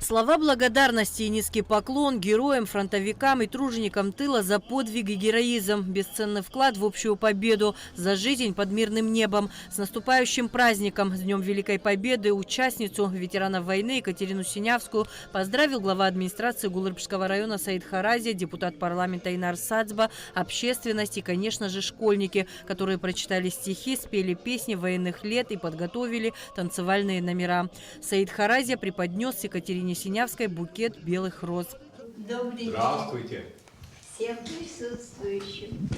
Слова благодарности и низкий поклон героям, фронтовикам и труженикам тыла за подвиг и героизм. Бесценный вклад в общую победу, за жизнь под мирным небом. С наступающим праздником, с Днем Великой Победы, участницу, ветеранов войны Екатерину Синявскую поздравил глава администрации Гулырбшского района Саид Харази, депутат парламента Инар Сацба, общественность и, конечно же, школьники, которые прочитали стихи, спели песни военных лет и подготовили танцевальные номера. Саид Харази преподнес Екатерине Синявской букет белых роз. Добрый день. Здравствуйте. Всем присутствующим.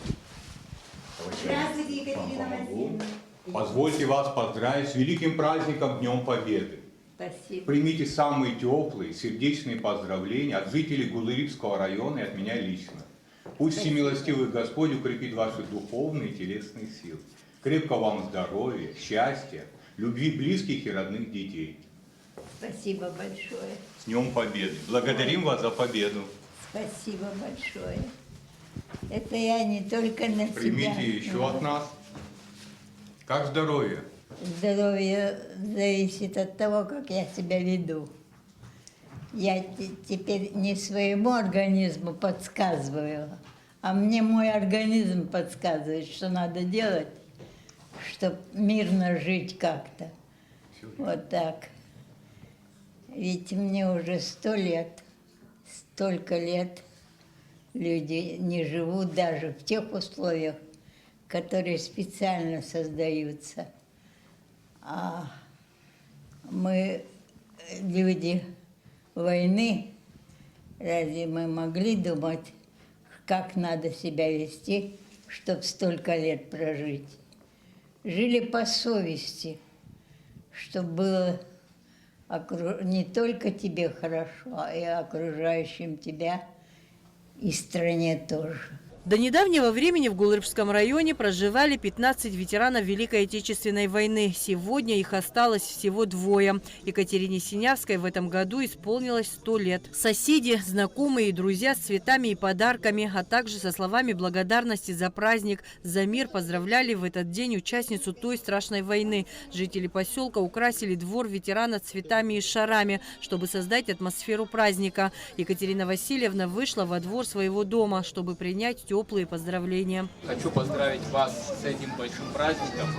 Здравствуйте, Екатерина Васильевна. Позвольте вас поздравить с великим праздником Днем Победы. Спасибо. Примите самые теплые, сердечные поздравления от жителей Гулырбского района и от меня лично. Пусть всемилостивый Господь укрепит ваши духовные и телесные силы. Крепкого вам здоровья, счастья, любви близких и родных детей. Спасибо большое. С Днем Победы. Благодарим вас за победу. Спасибо большое. Это я не только на себя. Примите еще от нас. Как здоровье? Здоровье зависит от того, как я себя веду. Я теперь не своему организму подсказываю, а мне мой организм подсказывает, что надо делать, чтобы мирно жить как-то. Вот так. Ведь мне уже 100 лет, столько лет люди не живут даже в тех условиях, которые специально создаются. А мы, люди войны, разве мы могли думать, как надо себя вести, чтобы столько лет прожить? Жили по совести, чтобы было не только тебе хорошо, а и окружающим тебя и стране тоже. До недавнего времени в Гулырбском районе проживали 15 ветеранов Великой Отечественной войны. Сегодня их осталось всего 2. Екатерине Синявской в этом году исполнилось 100 лет. Соседи, знакомые и друзья с цветами и подарками, а также со словами благодарности за праздник, за мир поздравляли в этот день участницу той страшной войны. Жители поселка украсили двор ветерана цветами и шарами, чтобы создать атмосферу праздника. Екатерина Васильевна вышла во двор своего дома, чтобы принять теплые поздравления. Хочу поздравить вас с этим большим праздником,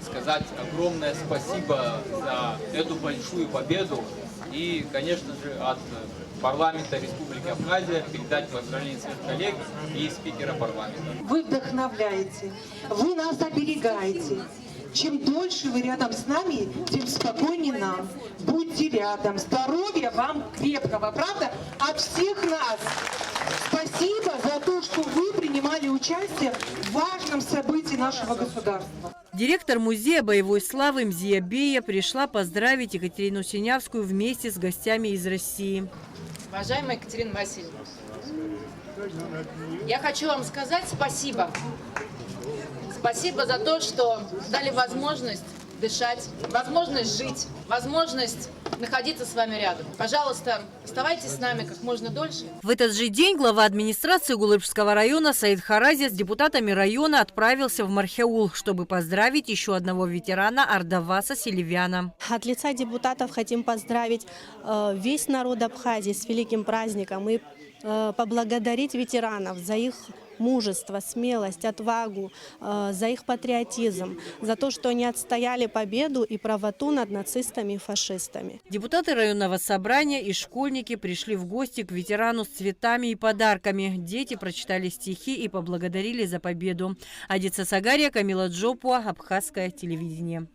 сказать огромное спасибо за эту большую победу и, конечно же, от парламента Республики Абхазия передать поздравления своих коллег и спикера парламента. Вы вдохновляете, вы нас оберегаете. Чем дольше вы рядом с нами, тем спокойнее нам. Будьте рядом. Здоровья вам крепкого, правда? От всех нас. Спасибо за то, что вы принимали участие в важном событии нашего государства. Директор музея боевой славы Мзия Бея пришла поздравить Екатерину Синявскую вместе с гостями из России. Уважаемая Екатерина Васильевна, я хочу вам сказать спасибо. Спасибо за то, что дали возможность дышать, возможность жить, возможность находиться с вами рядом. Пожалуйста, оставайтесь с нами как можно дольше. В этот же день глава администрации Гулырбшского района Саид Харази с депутатами района отправился в Мархеул, чтобы поздравить еще одного ветерана Ардаваса Селивяна. От лица депутатов хотим поздравить весь народ Абхазии с великим праздником и поблагодарить ветеранов за их мужество, смелость, отвагу, за их патриотизм, за то, что они отстояли победу и правоту над нацистами и фашистами. Депутаты районного собрания и школьники пришли в гости к ветерану с цветами и подарками. Дети прочитали стихи и поблагодарили за победу. Адица Сагария, Камила Джопуа, Абхазское телевидение.